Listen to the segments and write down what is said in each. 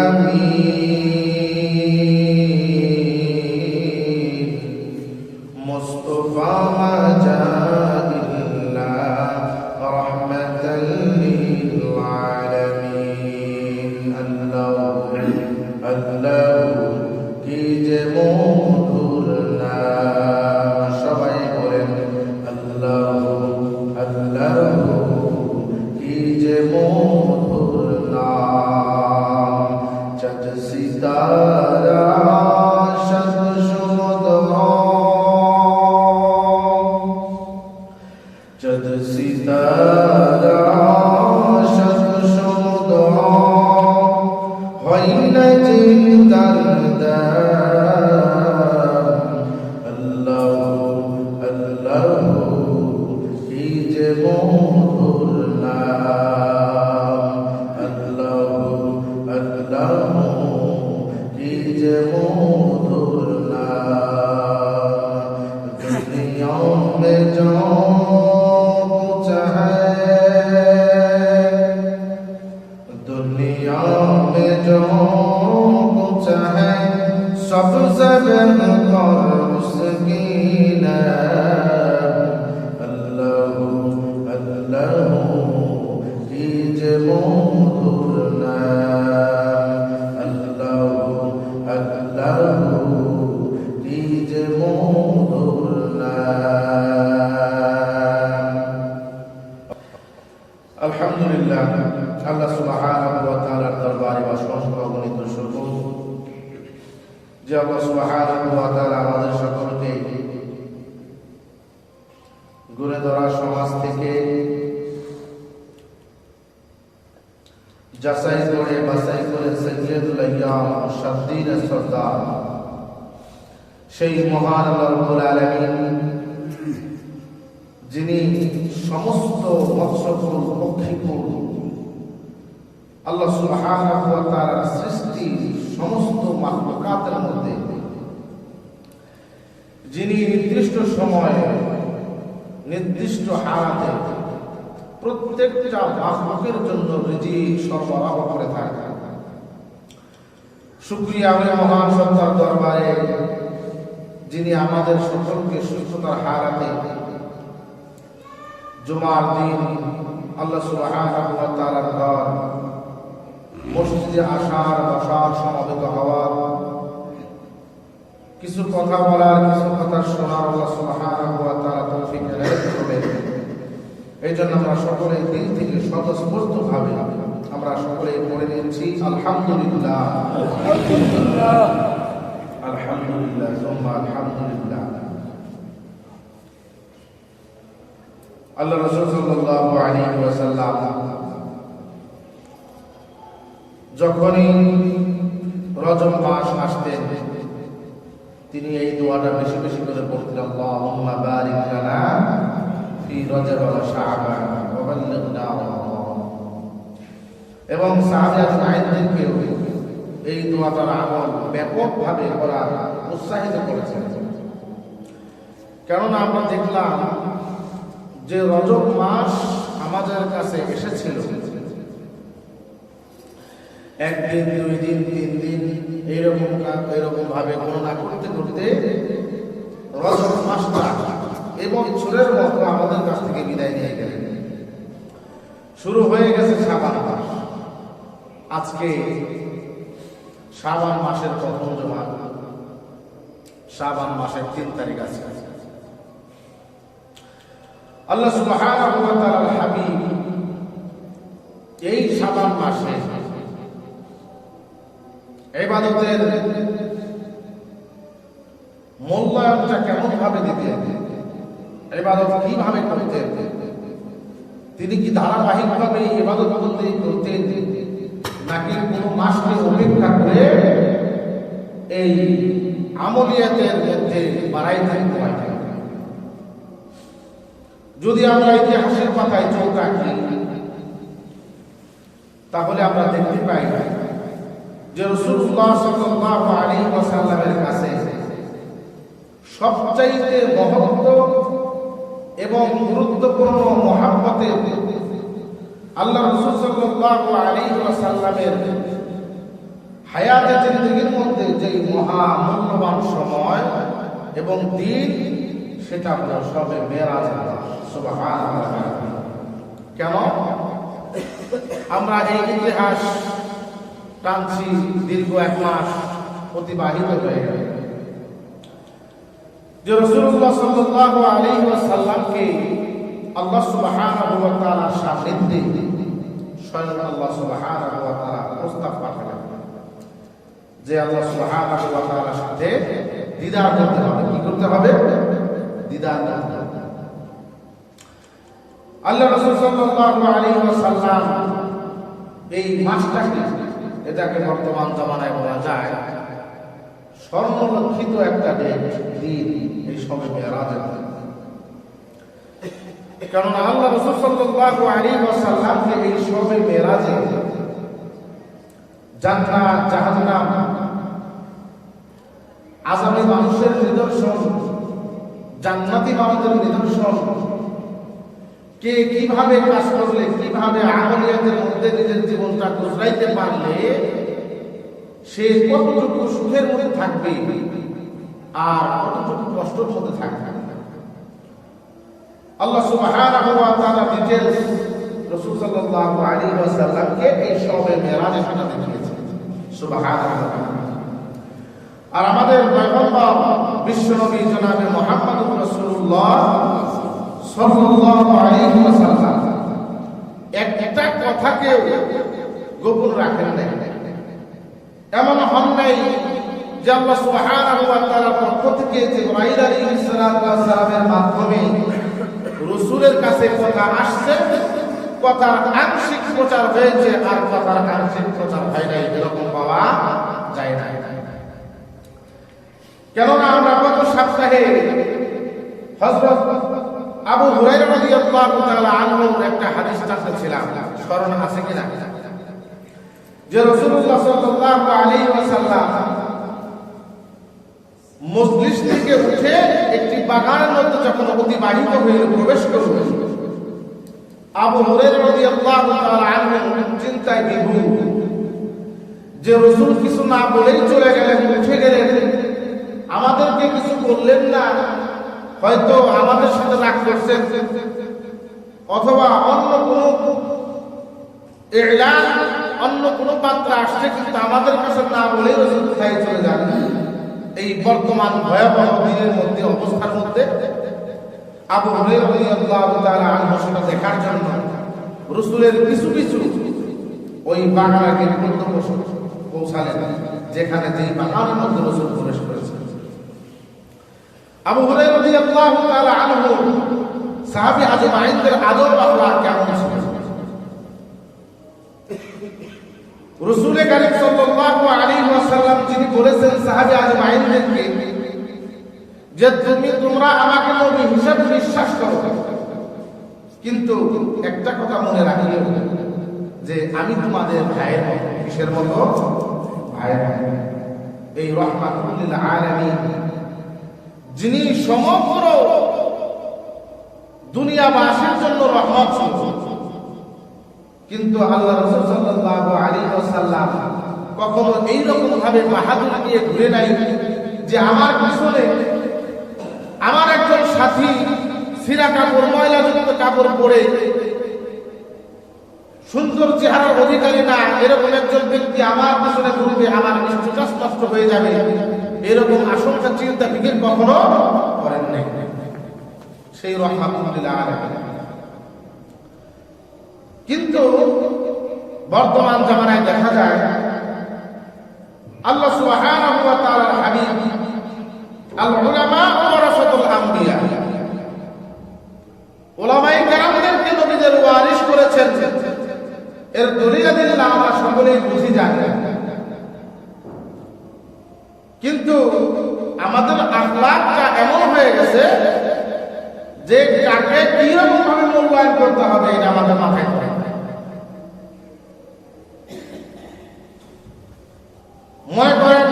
আমিন মুস্তাফা মাজাইল্লাহ রাহমাতাল লিল আলামিন আল্লাহু আল্লাহু কি যে মধুর নাম সবাই বলেন আল্লাহু আল্লাহু কি যে মধুর নাম চাঁদ সিতারা শত সমুদ্র চাঁদ সিতারা শত সমুদ্র হয় না যে তার দাম আল্লাহু আল্লাহু কি যে মধুর নাম আল্লাহু আল্লাহু কি যে মধুর নাম দুনিয়া में जो कुछ है दुनिया में जो कुछ है सबसे बेहतर उसकी नाम अल्लाहु अल्लाहु की जे मधुर नाम अल्लाहु अल्लाहु की जे मधुर नाम अल्हम्दुलिल्लाह আল্লাহ সুবহানাহু ওয়া তাআলার দরবারে অসংখ্য অগণিত শুকর যে আল্লাহ সুবহানাহু ওয়া তাআলা আমাদের সকলকে গুনাহ ধরা সমাজ থেকে যাচাই করে বাছাই করে সাইয়্যিদুল আইয়াম মুশাদ্দিদের সরদার সেই মহান আল্লাহ রাব্বুল আলামিন যিনি সমস্ত মৎস্যকুল পক্ষীকুল আল্লাহ সুবহানাহু ওয়া তাআলার সৃষ্টি সমস্ত মাখলুকাতের মধ্যে যিনি নির্দিষ্ট সময়ে নির্দিষ্ট হালাতে প্রত্যেকটা মাখলুকের জন্য রিজিক সরবরাহ করে থাকেন। শুকরিয়া ওই মহান সত্তার দরবারে যিনি আমাদের সকলকে সুস্থতার হালাতে জুমার দিন আল্লাহ সুবহানাহু ওয়া তাআলার ঘর মসজিদে আসার বসার সমবেত হওয়ার কিছু কথা বলার কিছু কথা শোনার আল্লাহ সুবহানাহু ওয়া তাআলা তৌফিক এনায়েত করবেন। এই জন্য আমরা সকলে দিল থেকে স্বতঃস্ফূর্তভাবে আমরা সকলে পড়ে নিচ্ছি আলহামদুলিল্লাহ আলহামদুলিল্লাহ আলহামদুলিল্লাহ সুম্মা আলহামদুলিল্লাহ। আল্লাহ রাসূল সাল্লাল্লাহু আলাইহি ওয়াসাল্লাম যখনই রজব মাস আসতেন তিনি এই দোয়াটা বেশি বেশি করে পড়তেন আল্লাহুম্মা বারিক লানা ফি রজব ওয়া শাবান ওয়া বাল্লিগনা রমাদান। এবং সাহাবা আজমাইনদেরকে এই দোয়াটার আমল ব্যাপকভাবে করার উৎসাহিত করেছেন। কেননা আমরা দেখলাম যে রজব মাস আমাদের কাছে এসেছিল একদিন দুই দিন তিন দিন এইরকম ভাবে গণনা করতে করতে রজব মাসটা এবং চোরের মতো আমাদের কাছ থেকে বিদায় নিয়ে গেলেন। শুরু হয়ে গেছে শাবান মাস। আজকে শাবান মাসের প্রথম জুমা, শাবান মাসের 3 তারিখ আছে। আল্লাহ সুবহানাহু ওয়া তাআলার হাবিব এই শাবান মাসে ইবাদতের মূল্যায়নটা কেমন ভাবে দিতেন, ইবাদত কিভাবে করতেন, তিনি কি ধারাবাহিকভাবে ইবাদত করতেন নাকি কোনো মাসকে উপেক্ষা করে এই আমলিয়াতের মধ্যে বাড়াইতেন? যদি আমরা ইতিহাসের পাতায় চোখ রাখি তাহলে আমরা দেখতে পাই যে রাসূলুল্লাহ সাল্লাল্লাহু আলাইহি ওয়াসাল্লামের কাছে সবচাইতে মহত্ব এবং গুরুত্বপূর্ণ মহব্বতে আল্লাহ রাসূল সাল্লাল্লাহু আলাইহি ওয়াসাল্লামের হায়াতে জিন্দেগির মধ্যে যে মহা মূল্যবান সময় এবং দিন, সেটা হলো শবে মেরাজ। সুবহানাল্লাহ। কেন আমরা এই ইতিহাস টানছি? দীর্ঘ 1 মাস অতিবাহিত হয়ে গেল যে রাসূলুল্লাহ সাল্লাল্লাহু আলাইহি ওয়াসাল্লামকে আল্লাহ সুবহানাহু ওয়া তাআলার সান্নিধ্যে স্বয়ং আল্লাহ সুবহানাহু ওয়া তাআলা প্রস্তাব পাঠালেন যে আল্লাহ সুবহানাহু ওয়া তাআলার সাথে দিদার করতে হবে। কি করতে হবে? দিদার করতে হবে। আল্লাহ রাসূল সাল্লাল্লাহু আলাইহি ওয়াসাল্লাম এই মাসটাকে, এটাকে বর্তমান জামানায় বলা যায় স্বর্ণলক্ষিত একটা দিন, এই শবে মেরাজের। কারণ আল্লাহ রাসূল সাল্লাল্লাহু আলাইহি ওয়াসাল্লামকে এই শবে মেরাজে জান্নাত, জাহান্নাম, আযাবে মানুষের নিদর্শন, জান্নাতি মানুষের নিদর্শন, কে কিভাবে কাজ করলে, কিভাবে আমলিয়াতের মধ্যে নিজের জীবনটা গুজরাইতে পারলে সে কতটুকু সুখের মধ্যে থাকবে আর কতটুকু কষ্টের মধ্যে থাকবে, আল্লাহ সুবহানাহু ওয়া তাআলা ডিটেইলস রাসূল সাল্লাল্লাহু আলাইহি ওয়াসাল্লামকে এই শবে মেরাজে সেটা দেখিয়েছেন। সুবহানাল্লাহ। আর আমাদের পয়গম্বর বিশ্বনবী জনাবে মুহাম্মদুর রাসূলুল্লাহ সাল্লাল্লাহু আলাইহি ওয়াসাল্লাম একটা কথাকে গোপন রাখেন নাই। এমন হন নাই যে আল্লাহ সুবহানাহু ওয়া তাআলার পক্ষ থেকে জিবরাইল আলাইহিস সালামের মাধ্যমে রাসূলের কাছে কথা আসছে, কথার আংশিক প্রচার হয়েছে আর কথার আংশিক প্রচার হয় নাই, এরকম পাওয়া যায় না। কেননা আমরা গত সপ্তাহে হযরত আবু হুরায়রা রাদিয়াল্লাহু তাআলা আনহুর একটা হাদিস জানতেছিলাম, স্মরণ আছে কিনা? যে রাসূলুল্লাহ সাল্লাল্লাহু আলাইহি ওয়াসাল্লাম মজলিস থেকে উঠে একটি বাগানের মধ্যে যখন অতিবাহিত হয়ে প্রবেশ করলেন, আবু হুরায়রা রাদিয়াল্লাহু তাআলা আনহু চিন্তায় বিভোর যে রাসূল কিছু না বলেই চলে গেলেন, উঠে গেলেন, আমাদেরকে কিছু বললেন না, হয়তো আমাদের সাথে রাগ করছেন অথবা অন্য কোনো ইলান, অন্য কোনো পাত্র আসছে কিন্তু আমাদের কাছে না বলেই রাসূল কোথায় চলে যান। এই বর্তমান ভয়াবহ দিনের মধ্যে, অবস্থার মধ্যে আবু হুরায়রা রাদিয়াল্লাহু তাআলা আনহু সেটা দেখার জন্য রাসূলের কিছু কিছু ওই বাগানের পর্যন্ত পৌঁছালেন, যেখানে যেই বাগানের মধ্যে রাসূল প্রবেশ করেছেন। আবু হুরায়রা রাদিয়াল্লাহু তাআলা আনহু সাহাবী আজমাইনদের আদব আখলাক কেমন ছিল? রাসূল কারীম সাল্লাল্লাহু আলাইহি ওয়াসাল্লাম যিনি বলেছেন সাহাবী আজমাইনদেরকে যে তোমরা আমাকে নবী হিসেবে বিশ্বাস করো, কিন্তু একটা কথা মনে রাখিও যে আমি তোমাদের ভাইয়ের মতো। কিসের মতো? ভাইয়ের মতো। এই রাহমাতুল লিল আলামিন, যিনি সমগ্র দুনিয়াবাসীর জন্য রহমত ছিল, কিন্তু আল্লাহ রাসূল সাল্লাল্লাহু আলাইহি ওয়াসাল্লাম কখনো এই রকম ভাবে বাহাদুরি দিয়ে ঘুরে নাই যে আমার পিছনে আমার একজন সাথী ছিঁড়া কাপড়, ময়লাযুক্ত কাপড় পরে সুন্দর চেহারার অধিকারী না, এরকম একজন ব্যক্তি আমার পিছনে ঘুরবে, আমার স্ট্যাটাস নষ্ট হয়ে যাবে, এরকম আশঙ্কা চিন্তা ফিকির কখনো করেন নাই। সেই রাহমাতুল লিল আলামিন। কিন্তু বর্তমান জামানায় দেখা যায় আল্লাহ সুবহানাহু ওয়া তাআলার হাবিব আল উলামা ওয়ারাসাতুল আম্বিয়া, উলামায়ে কেরামদেরকে নবীদের ওয়ারিস করেছেন। এর দলিল আমরা সকলেই বুঝি জানি, কিন্তু আমাদের আখলাকটা এমন হয়ে গেছে যে কাকে কিরকম ভাবে মূল্যায়ন করতে হবে এটা আমাদের মাথায় থাকে। মনে করেন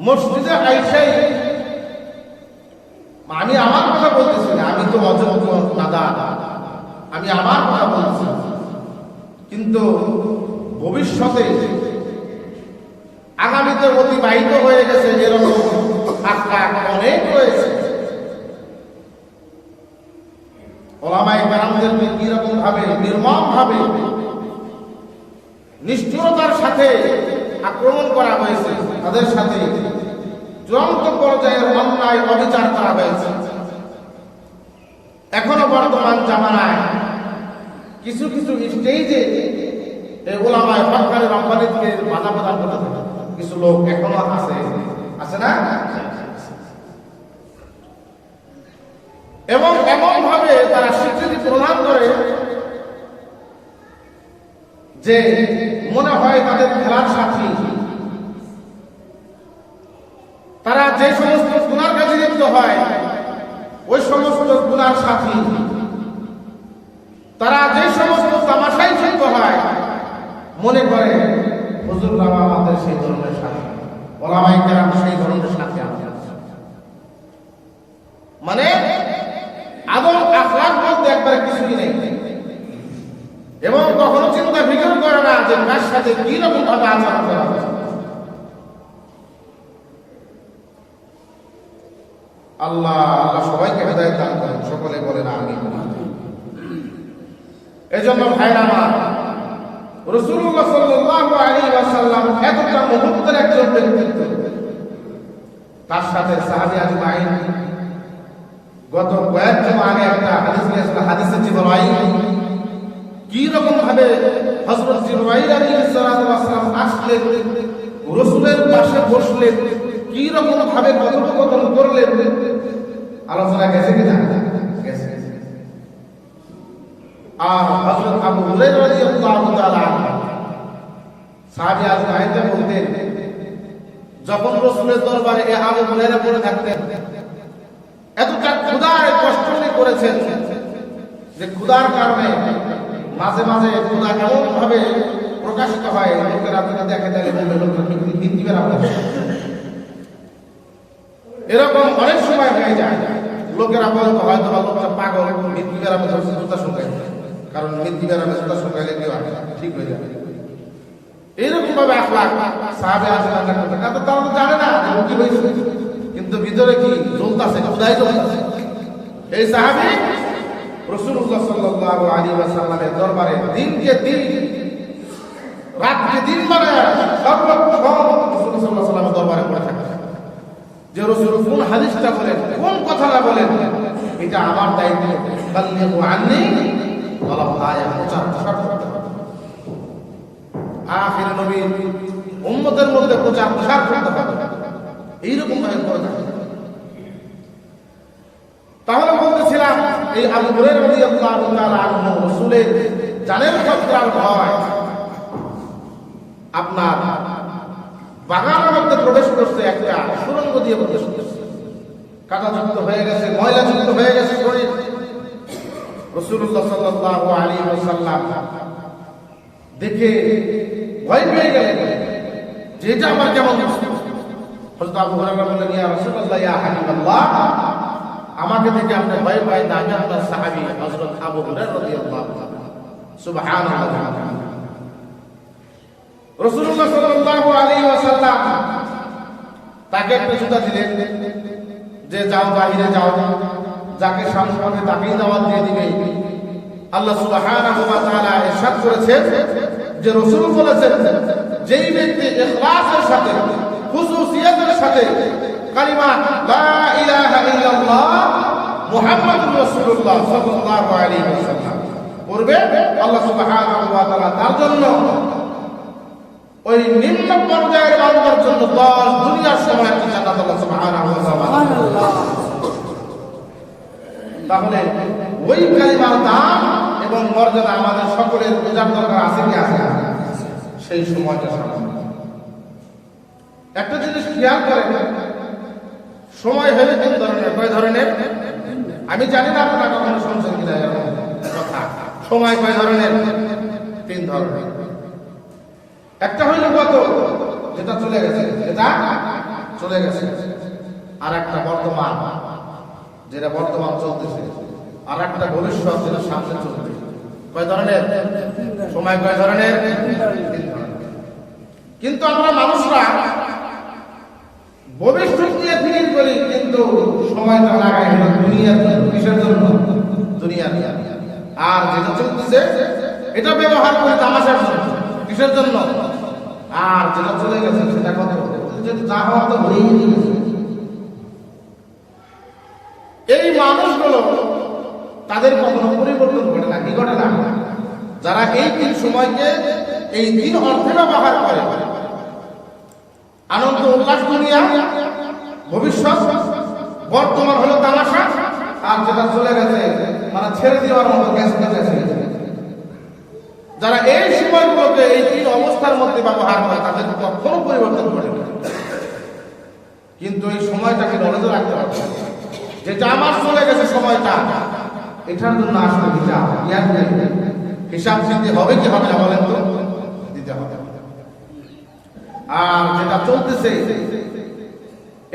মসজিদে আইসাই, আমি আমার কথা বলতেছি না, আমি তো অযোগ্য নাদান, আমি আমার কথা বলছি, কিন্তু ভবিষ্যতে মধ্যে অতিবাহিত হয়ে গেছে, এরকম আখলাক অনেক রয়েছে। ওলামায়ে কেরামদেরকে কিরকম ভাবে নির্মম ভাবে নিষ্ঠুরতার সাথে আক্রমণ করা হয়েছে, তাদের সাথে চূড়ান্ত পর্যায়ের অন্যায় অবিচার করা হয়েছে। এখনো বর্তমান জামানায় কিছু কিছু স্টেজে এই ওলামায়ে হক্কানি রব্বানীকে বাধা প্রদান করতে থাকে কিছু লোক এখনো আছে না? এবং এমন ভাবে তারা স্বীকৃতি প্রদান করে যে মনে হয় তাদের খেলার সাথী। তারা যে সমস্ত গুনার কাজে লিপ্ত হয় ওই সমস্ত গুনার সাথী, তারা যে সমস্ত তামাশায় যুক্ত হয় মনে করে হুজুররা আমাদের সেই ধরনের সাথী, ওলামায়ে কেরাম সেই ধরনের সাথী। মানে আদব আখলাক বলতে একবারে কিছুই নেই, এবং কখনো চিন্তা ফিকির করে না যে তার সাথে কি রকম ভাবে আচরণ করা হবে। আল্লাহ সবাইকে হেদায়েত দান করেন, সকলে বলেন আমিন। এজন্য ভাইরা আমার, রাসূলুল্লাহ সাল্লাল্লাহু আলাইহি ওয়াসাল্লাম এতটা মহত্বের একজন ব্যক্তিত্ব, তার সাথে সাহাবী আজমাইন। গত কয়েক জমা আগে একটা হাদিস নিয়েছিল, হাদিসে জিবরাইল কি রকম ভাবে হযরত জিবরাইল আলাইহিস সালাতু ওয়াস সালাম আসলেন, রাসূলের পাশে বসলেন, কি রকম ভাবে কথোপকথন করলেন, আলোচনা গেছে কিনা? গেছে। আর হযরত আবু হুরায়রা রাদিয়াল্লাহু তাআলা সাহাবী আজমাইন বলতেন, যখন রাসূলের দরবারে আবু হুরায়রা পড়ে থাকতেন, এতটা ক্ষুধায় কষ্ট করেছেন যে ক্ষুধার কারণে মাঝে মাঝে ক্ষুধা এমন ভাবে প্রকাশিত হয়, লোকেরা যদি দেখে তাহলে এরকম অনেক সময় হয়ে যায়। লোকেরা বলতো হয়তো লোকটা পাগল, মৃত্যু বেড়ামে জুতা শুকায়, কারণ মৃত্যু বেড়ামে জুতা শুকাইলে কেউ ঠিক হয়ে যাবে। এইরকম ভাবে আখলাক সাহাবে আছে, তারা তো জানে না কি হয়েছে, কিন্তু ভিতরে কি জ্বলতাছে, ক্ষুধায় জ্বলতাছে। এই সাহাবী রাসূলুল্লাহ সাল্লাল্লাহু আলাইহি ওয়াসাল্লামের দরবারে দিনকে দিন রাতকে দিন মানে সর্বক্ষণ রাসূলুল্লাহ সাল্লাল্লাহু আলাইহি ওয়াসাল্লামের দরবারে পড়ে থাকতেন যে রাসূল কোন হাদিসটা বলেন, কোন কথাটা বলেন, এটা আমার দায়িত্ব। বাল্লিগু আন্নী ওয়ালাউ আয়া, প্রচার করতে হবে। আখির নবী উম্মতের মধ্যে প্রচার করতে হবে, এইরকম ভাবে করে থাকে। তাহলে বলতেছিলাম এই আবু হুরায়রা রাদিয়াল্লাহু তাআলা আনহু রাসূলের জানের খতরার ভয় আপনার বাগানের মধ্যে প্রবেশ করছে, একটা সুরঙ্গ দিয়ে প্রবেশ করছে, কাঁটাযুক্ত হয়ে গেছে, ময়লাযুক্ত হয়ে গেছে শরীর। রাসূলুল্লাহ সাল্লাল্লাহু আলাইহি ওয়াসাল্লাম দেখে ভয় পেয়ে গেলেন যে এটা আমার কেমন। হযরত আবু হুরায়রা বললেন, ইয়া রাসূলুল্লাহ, ইয়া হাবিবাল্লাহ, আমাকে দেখে আপনি ভয় পায় না, আমি আপনার সাহাবী হযরত আবু হুরায়রা রাদিয়াল্লাহু তাআলা। সুবহানাল্লাহ। রাসূলুল্লাহ সাল্লাল্লাহু আলাইহি ওয়াসাল্লাম তাকে একটা জুতা দিলেন যে যাও, বাহিরে যাও, যাকে সামনে পাবে তাকেই দাওয়াত দিয়ে দিবে। আল্লাহ সুবহানাহু ওয়া তাআলা ইরশাদ করেছেন যে রাসূল বলেছেন, যেই ব্যক্তি ইখলাসের সাথে, খুশুসিয়াতের সাথে কালিমা লা ইলাহা ইল্লাল্লাহ মুহাম্মাদুর রাসূলুল্লাহ সাল্লাল্লাহু আলাইহি ওয়াসাল্লাম পড়বে, আল্লাহ সুবহানাহু ওয়া তাআলা তার জন্য ওই নিম্ন পর্যায়ের বান্দার জন্য 10 দুনিয়ার সময় একটা জান্নাত আল্লাহ সুবহানাহু ওয়া তাআলা। তাহলে ওই কালিমার দাম এবং মর্যাদা আমাদের সকলের বোঝার দরকার আছে কি আছে? সেই সময়টা সামনে একটা জিনিস খেয়াল করেন, সময় হলে তিন ধরনের। কয় ধরনের? আমি জানি না আপনারা কখনো শুনছেন কিনা এরকম কথা। সময় কয় ধরনের? তিন ধরনের। একটা হইল গত, যেটা চলে গেছে, যেটা চলে গেছে। আর একটা বর্তমান, যেটা বর্তমান চলতেছে। আর একটা ভবিষ্যৎ, যেটা সামনে চলবে। কয় ধরনের সময়? কয় ধরনের? তিন ধরনের। কিন্তু আমরা মানুষরা ভবিষ্যৎ নিয়ে ফিকির করি, কিন্তু সময়টা লাগাই হলো দুনিয়ার জন্য। কিসের জন্য? দুনিয়ার। আর যেটা চলতেছে এটা ব্যবহার করে তামাশার জন্য। কিসের জন্য? আর যেটা চলে গেছে সেটা কত, যদি যা হওয়ার তো হয়েই গেছে। এই মানুষগুলো তাদের কখনো পরিবর্তন ঘটে না। কি ঘটে না? যারা এই তিন সময়কে এই তিন অর্থে ব্যবহার করে, আনন্দ উল্লাস দুনিয়া, ভবিষ্যৎ, বর্তমান হলো তামাশা, আর যেটা চলে গেছে মানে ছেড়ে দেওয়ার মতো গেছে। যারা এই সময়গুলোকে এই তিন অবস্থার মধ্যে ব্যবহার করে তাদের কখনো পরিবর্তন ঘটে না। কিন্তু এই সময়টাকে নজরে রাখতে হবে, যেটা আমার চলে গেছে সময়টা, এটার জন্য আসলে হিসাব দিতে হবে কি হবে না বলেন তো? দিতে হবে। আর যেটা চলতেছে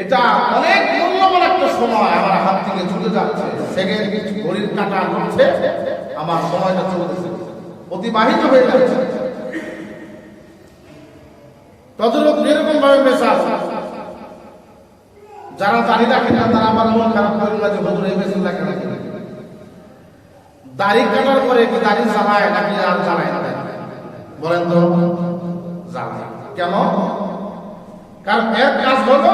এটা অনেক মূল্যবান একটা সময় আমার হাত থেকে চলে যাচ্ছে, সেকেন্ড ঘড়ির কাঁটা হচ্ছে, আমার সময়টা চলতেছে, অতিবাহিত হয়ে যাচ্ছে। তদরূপ যেরকম ভাবে মেসাজ, যারা দাড়ি রাখে না তারা আবার মন খারাপ করে না যে হুজুর এই মেসেজ রাখে নাকি। দাড়ি কাটার পরে কি দাড়ি জ্বালায় নাকি আর জ্বালায় না? বলেন তো? জ্বালায়। কেন? কারণ এর কাজ হলো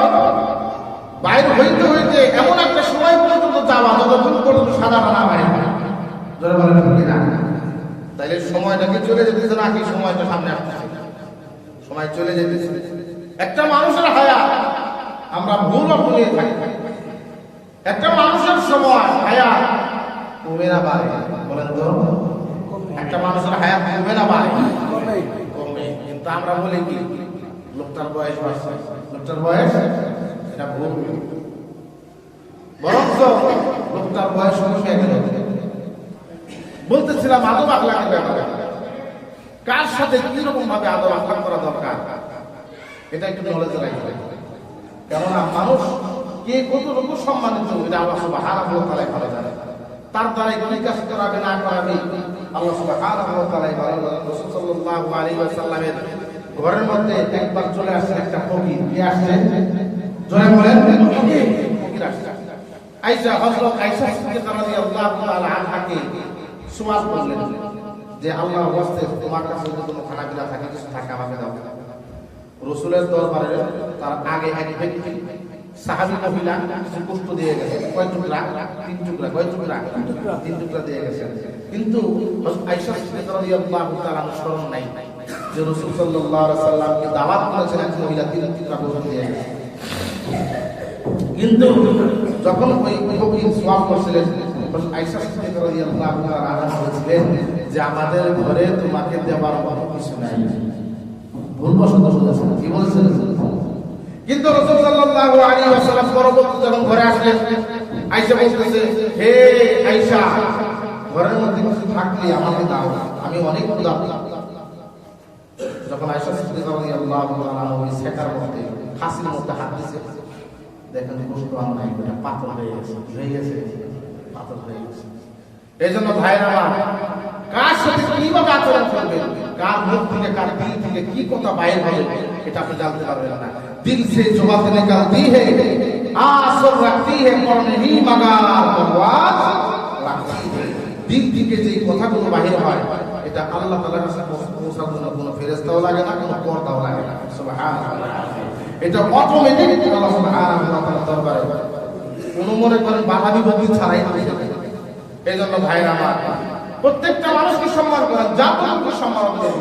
বাইর হইতে হইতে এমন একটা সময় পর্যন্ত যাওয়া যতক্ষণ পর্যন্ত সাদা বানা বাইরে। জোরে বলেন কি না? তাইলে সময়টাকে চলে যেতেছে নাকি সময়টা সামনে আসতেছে? সময় চলে যেতেছে। একটা মানুষের হায়াত আমরা ভুল ভুলিয়ে থাকি। একটা মানুষের সময় হায়াত কমে না বাড়ে? বলেন তো? একটা মানুষের হায়াত কমে না বাড়ে? কমে। কিন্তু আমরা বলি কি লোকটার বয়স বাড়ছে, লোকটার বয়স, এটা ভুল। বরং লোকটার বয়স কমে গেল। বলতেছিলাম আদব আখলাকের ব্যাপারে, কার সাথে কিরকম ভাবে আদব আখলাক করা দরকার এটা একটু নলেজ রাখবে। কেননা মানুষ কে কতটুকু সম্মানিত এটা আল্লাহ সুবহানাহু ওয়া তাআলা ভালো জানে। তার দ্বারা কি কাজ করাবে না করাবে আল্লাহ সুবহানাহু ওয়া তাআলা ভালো জানেন। রাসূল সাল্লাল্লাহু আলাইহি ওয়াসাল্লামের ঘরের মধ্যে একবার চলে আসছে একটা ফকির। কে আসছে? জোরে বলেন। ফকির আসছে। আয়েশা, হযরত আয়েশা সিদ্দিকা রাদিয়াল্লাহু তাআলা আনহাকে সুপারিশ করলেন যে আল্লাহর ওয়াস্তে তোমার কাছে যদি কোনো খানাপিনা থাকে, কিছু থাকে আমাকে দাও। রাসূলের দরবারে তার আগে এক ব্যক্তি সাহাবী মহিলা কিছু কষ্ট দিয়ে গেছে। কয় টুকরা? 3 টুকরা। কয় টুকরা? 3 টুকরা দিয়ে গেছে। কিন্তু আয়েশা সিদ্দিকা রাদিয়াল্লাহু তাআলা স্মরণ নাই যে রাসূল সাল্লাল্লাহু আলাইহি ওয়াসাল্লামকে দাওয়াত করেছেন এক মহিলা 3 টুকরা গোশত দিয়ে গেছে। কিন্তু যখন ওই ফকির সওয়াল করছিলেন, আয়েশা সিদ্দিকা রাদিয়াল্লাহু তাআলা বলেছিলেন যে আমাদের ঘরে তোমাকে দেওয়ার মতো কিছু নাই। ভুলবশত বলেছেন। কি বলেছেন? কিন্তু রাসূল সাল্লাল্লাহু আলাইহি ওয়াসাল্লাম পরবর্তী যখন ঘরে আসলেন, আয়েশা বলতেছে, হে আয়েশা, ঘরের মধ্যে কিছু থাকলে আমাকে দাও, আমি অনেক ক্ষুধার্ত। যখন আয়েশা সিদ্দিকা রাদিয়াল্লাহু তাআলা ওই সেকার মধ্যে খাসির মধ্যে হাত দিয়েছে, দেখেন কষ্ট আর নাই, এটা পাথর হয়ে গেছে। হয়ে গেছে, পাথর হয়ে গেছে। এই জন্য ভাইরা আমার, কার সাথে কিভাবে আচরণ করবেন, কার মুখ থেকে কার দিল থেকে কি কথা বাইর হবে এটা আপনি জানতে পারবেন না। দিল সে जो बात निकलती है आसर रखती है पर नहीं मगर बकवास रखती है। দিল থেকে যে কথাগুলো বাহির হয় এটা আল্লাহ তাআলার কাছে পৌঁছার জন্য কোনো ফেরেশতাও লাগে না, কোনো পর্দাও লাগে না। সুবহানাল্লাহ। এটা অটোমেটিক আল্লাহ সুবহানাহু ওয়া তাআলার দরবারে কোনো মনে করেন বাধা বিপত্তি ছাড়াই হয়ে যাবে। এই জন্য ভাইরা আমার, প্রত্যেকটা মানুষকে সম্মান করেন, জাতকে সম্মান করেন।